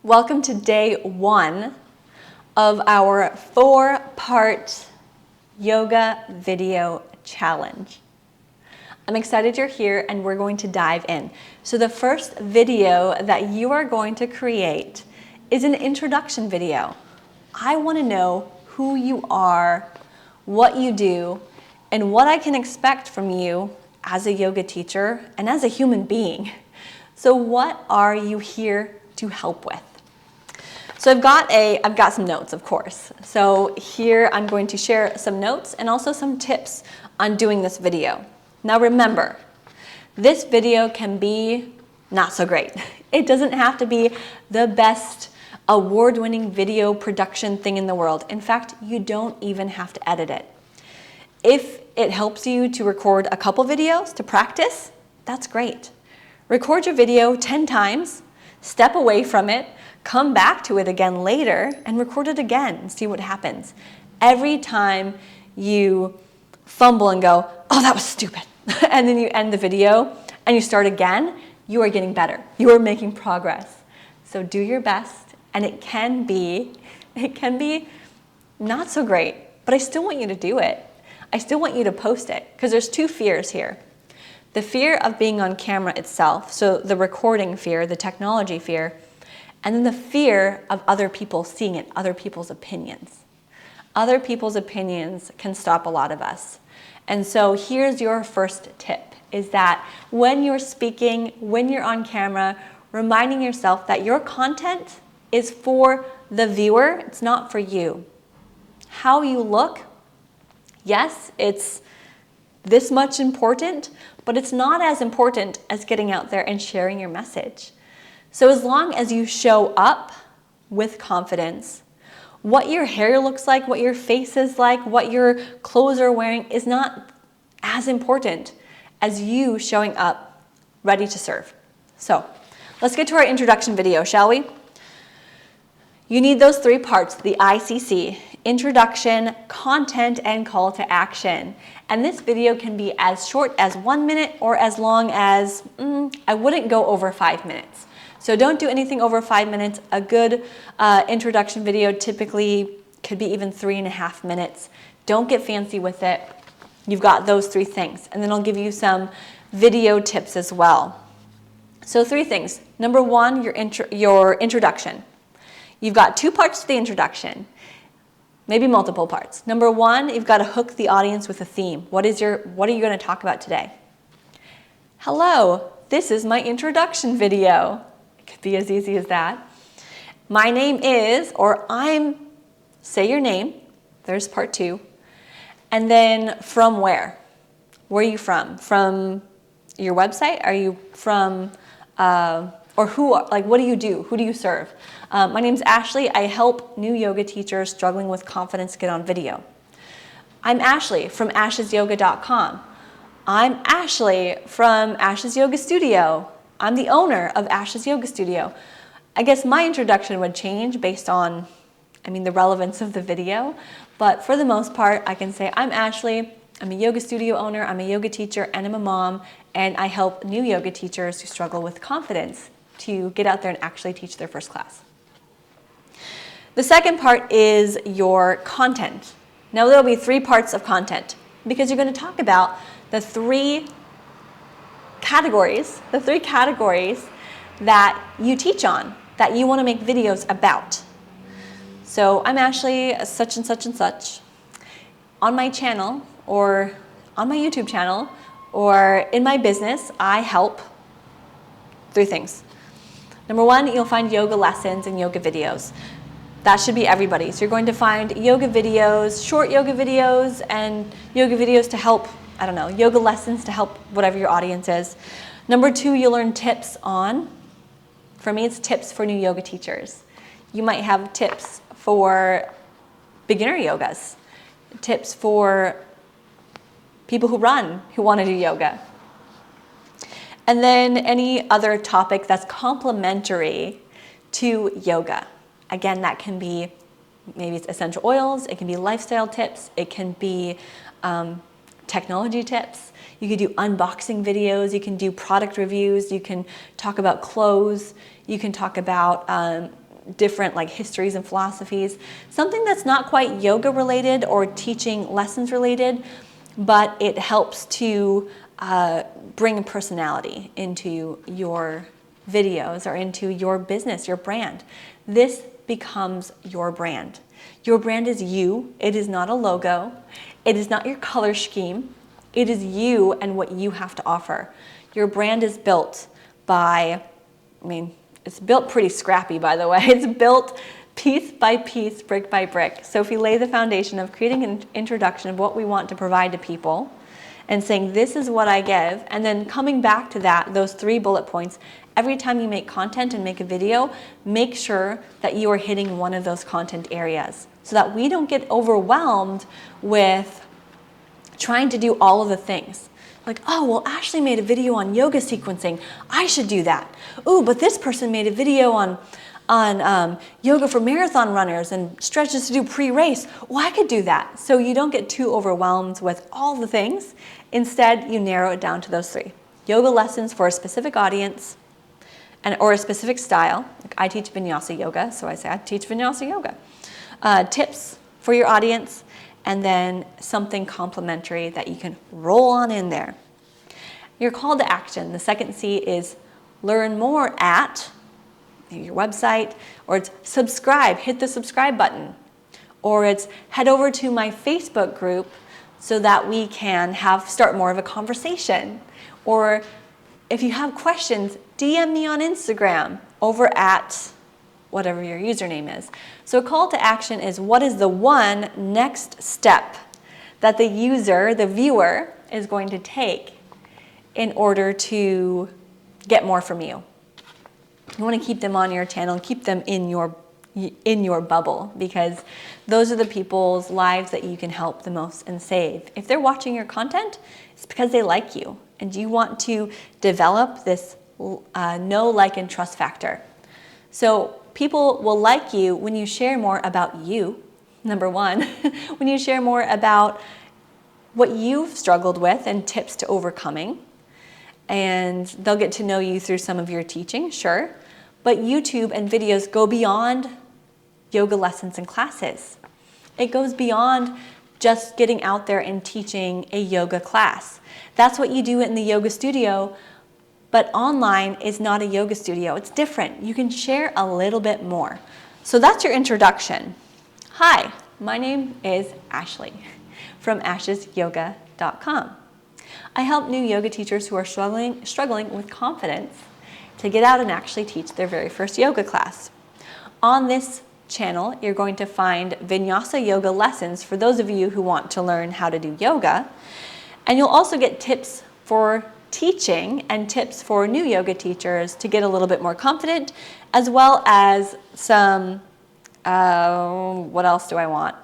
Welcome to day 1 of our 4-part yoga video challenge. I'm excited you're here and we're going to dive in. So the first video that you are going to create is an introduction video. I want to know who you are, what you do, and what I can expect from you as a yoga teacher and as a human being. So what are you here to help with? So I've got some notes, of course. So here I'm going to share some notes and also some tips on doing this video. Now remember, this video can be not so great. It doesn't have to be the best award-winning video production thing in the world. In fact, you don't even have to edit it. If it helps you to record a couple videos to practice, that's great. Record your video 10 times, step away from it, come back to it again later, and record it again and see what happens. Every time you fumble and go, oh, that was stupid, and then you end the video and you start again, you are getting better. You are making progress. So do your best, and it can be not so great, but I still want you to do it. I still want you to post it, because there's 2 fears here. The fear of being on camera itself, so the recording fear, the technology fear, and then the fear of other people seeing it, other people's opinions. Other people's opinions can stop a lot of us. And so here's your first tip, is that when you're speaking, when you're on camera, reminding yourself that your content is for the viewer, it's not for you. How you look, yes, it's this much important, but it's not as important as getting out there and sharing your message. So as long as you show up with confidence, what your hair looks like, what your face is like, what your clothes are wearing is not as important as you showing up ready to serve. So let's get to our introduction video, shall we? You need those 3 parts, the ICC, introduction, content, and call to action. And this video can be as short as 1 minute or as long as, I wouldn't go over 5 minutes. So don't do anything over 5 minutes. A good introduction video typically could be even 3.5 minutes. Don't get fancy with it. You've got those 3 things. And then I'll give you some video tips as well. So 3 things. Number 1, your introduction. You've got 2 parts to the introduction, maybe multiple parts. Number 1, you've got to hook the audience with a theme. What are you going to talk about today? Hello, this is my introduction video. It could be as easy as that. My name is, or say your name. There's part 2. And then from where? Where are you from? From your website? Are you from, or who, like what do you do? Who do you serve? My name's Ashley. I help new yoga teachers struggling with confidence get on video. I'm Ashley from ashesyoga.com. I'm Ashley from Ash's Yoga Studio. I'm the owner of Ash's Yoga Studio. I guess my introduction would change based on, the relevance of the video. But for the most part, I can say I'm Ashley. I'm a yoga studio owner. I'm a yoga teacher and I'm a mom. And I help new yoga teachers who struggle with confidence to get out there and actually teach their first class. The second part is your content. Now there'll be 3 parts of content because you're going to talk about the 3 categories that you teach on, that you want to make videos about. So I'm Ashley, such and such and such. On my channel, or on my YouTube channel, or in my business, I help 3 things. Number 1, you'll find yoga lessons and yoga videos. That should be everybody. So you're going to find yoga videos, short yoga videos, and yoga videos to help, yoga lessons to help whatever your audience is. Number 2, you'll learn tips on, for me it's tips for new yoga teachers. You might have tips for beginner yogas, tips for people who want to do yoga. And then any other topic that's complementary to yoga. Again, that can be, maybe it's essential oils, it can be lifestyle tips, it can be technology tips. You can do unboxing videos, you can do product reviews, you can talk about clothes, you can talk about different like histories and philosophies, something that's not quite yoga related or teaching lessons related, but it helps to bring a personality into your videos or into your business, your brand. This becomes your brand. Your brand is you. It is not a logo. It is not your color scheme. It is you and what you have to offer. Your brand is built by, it's built pretty scrappy, by the way. It's built piece by piece, brick by brick. So if we lay the foundation of creating an introduction of what we want to provide to people and saying, this is what I give, and then coming back to that, those 3 bullet points, every time you make content and make a video, make sure that you are hitting one of those content areas so that we don't get overwhelmed with trying to do all of the things. Like, oh, well, Ashley made a video on yoga sequencing. I should do that. Ooh, but this person made a video on yoga for marathon runners and stretches to do pre-race. Well, I could do that. So you don't get too overwhelmed with all the things. Instead, you narrow it down to those 3. Yoga lessons for a specific audience or a specific style. Like I teach vinyasa yoga, so I say I teach vinyasa yoga. Tips for your audience, and then something complimentary that you can roll on in there. Your call to action, the second C, is learn more at your website, or it's subscribe, hit the subscribe button, or it's head over to my Facebook group so that we can start more of a conversation. Or if you have questions, DM me on Instagram over at whatever your username is. So a call to action is what is the one next step that the user, the viewer, is going to take in order to get more from you. You want to keep them on your channel, keep them in your bubble, because those are the people's lives that you can help the most and save. If they're watching your content, it's because they like you, and you want to develop this know, like, and trust factor. So people will like you when you share more about you, number one, when you share more about what you've struggled with and tips to overcoming. And they'll get to know you through some of your teaching, sure. But YouTube and videos go beyond yoga lessons and classes. It goes beyond just getting out there and teaching a yoga class. That's what you do in the yoga studio, but online is not a yoga studio. It's different. You can share a little bit more. So that's your introduction. Hi, my name is Ashley from ashesyoga.com. I help new yoga teachers who are struggling with confidence to get out and actually teach their very first yoga class. On this channel, you're going to find vinyasa yoga lessons for those of you who want to learn how to do yoga. And you'll also get tips for teaching and tips for new yoga teachers to get a little bit more confident, as well as some, what else do I want?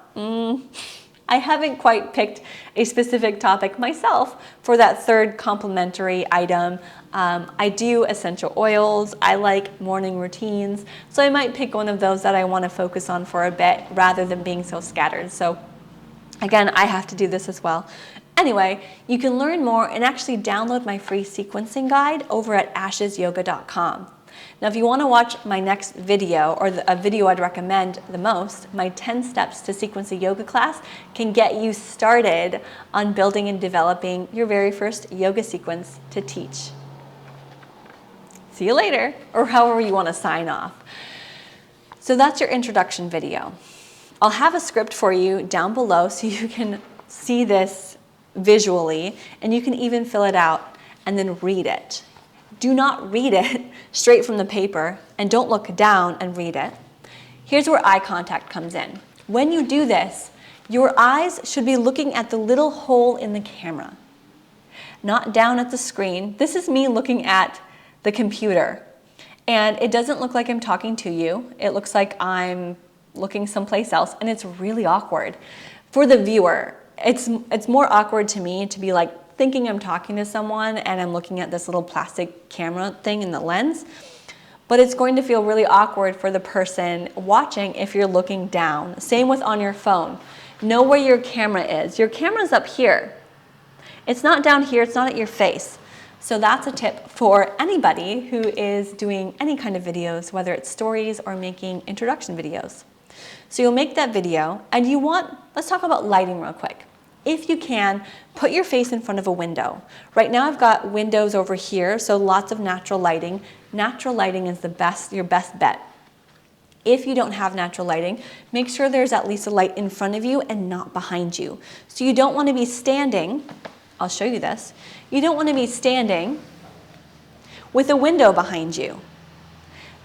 I haven't quite picked a specific topic myself for that third complimentary item. I do essential oils. I like morning routines. So I might pick one of those that I want to focus on for a bit rather than being so scattered. So again, I have to do this as well. Anyway, you can learn more and actually download my free sequencing guide over at ashesyoga.com. Now, if you want to watch my next video, or a video I'd recommend the most, my 10 steps to sequence a yoga class can get you started on building and developing your very first yoga sequence to teach. See you later, or however you want to sign off. So that's your introduction video. I'll have a script for you down below so you can see this visually, and you can even fill it out and then read it. Do not read it straight from the paper, and don't look down and read it. Here's where eye contact comes in. When you do this, your eyes should be looking at the little hole in the camera, not down at the screen. This is me looking at the computer, and it doesn't look like I'm talking to you. It looks like I'm looking someplace else, and it's really awkward. For the viewer, it's more awkward to me to be like thinking I'm talking to someone and I'm looking at this little plastic camera thing in the lens, but it's going to feel really awkward for the person watching if you're looking down. Same with on your phone. Know where your camera is. Your camera's up here. It's not down here, it's not at your face. So that's a tip for anybody who is doing any kind of videos, whether it's stories or making introduction videos. So you'll make that video and let's talk about lighting real quick. If you can, put your face in front of a window. Right now I've got windows over here, so lots of natural lighting. Natural lighting is your best bet. If you don't have natural lighting, make sure there's at least a light in front of you and not behind you. So you don't want to be standing, I'll show you this, you don't want to be standing with a window behind you.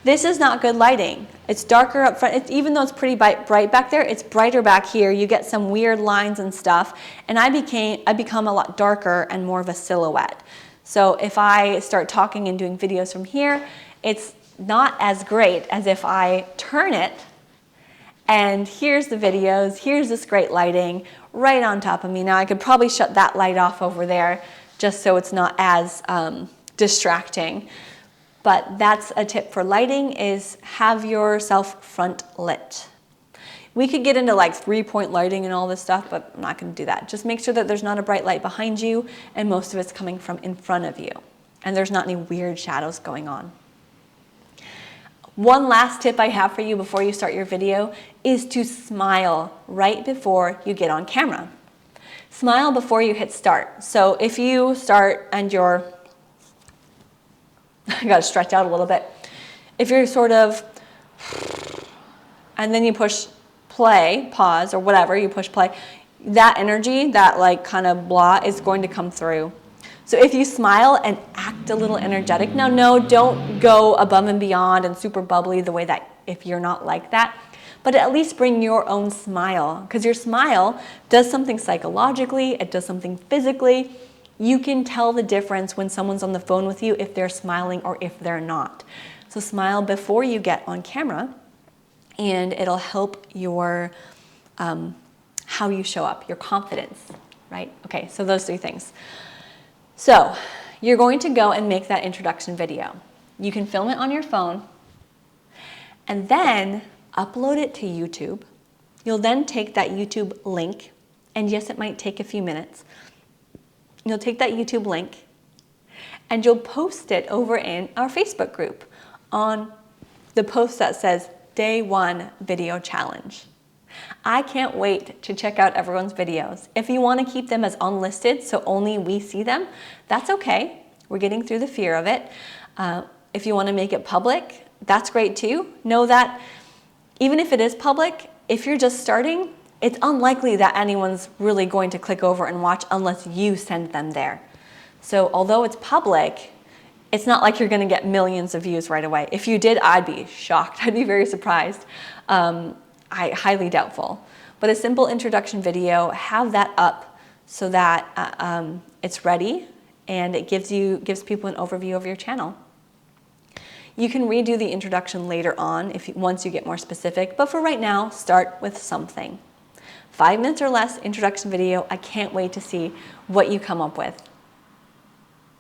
This is not good lighting. It's darker up front. Even though it's pretty bright back there, it's brighter back here. You get some weird lines and stuff. And I become a lot darker and more of a silhouette. So if I start talking and doing videos from here, it's not as great as if I turn it and here's the videos, here's this great lighting right on top of me. Now I could probably shut that light off over there just so it's not as distracting. But that's a tip for lighting, is have yourself front lit. We could get into like 3-point lighting and all this stuff, but I'm not going to do that. Just make sure that there's not a bright light behind you and most of it's coming from in front of you. And there's not any weird shadows going on. One last tip I have for you before you start your video is to smile right before you get on camera. Smile before you hit start. So if you start and you're I got to stretch out a little bit. If you're sort of, and then you push play, pause, or whatever, you push play, that energy, that like kind of blah is going to come through. So if you smile and act a little energetic, now no, don't go above and beyond and super bubbly the way that if you're not like that, but at least bring your own smile, because your smile does something psychologically, it does something physically. You can tell the difference when someone's on the phone with you if they're smiling or if they're not. So smile before you get on camera and it'll help your, how you show up, your confidence, right? Okay, so those 3 things. So you're going to go and make that introduction video. You can film it on your phone and then upload it to YouTube. You'll then take that YouTube link, and yes, it might take a few minutes. You'll take that YouTube link and you'll post it over in our Facebook group on the post that says Day 1 Video Challenge. I can't wait to check out everyone's videos. If you want to keep them as unlisted so only we see them, that's okay. We're getting through the fear of it. If you want to make it public, that's great too. Know that even if it is public, if you're just starting, it's unlikely that anyone's really going to click over and watch unless you send them there. So although it's public, it's not like you're going to get millions of views right away. If you did, I'd be shocked. I'd be very surprised. Highly doubtful. But a simple introduction video, have that up so that it's ready and it gives people an overview of your channel. You can redo the introduction later on once you get more specific, but for right now, start with something. 5 minutes or less introduction video. I can't wait to see what you come up with.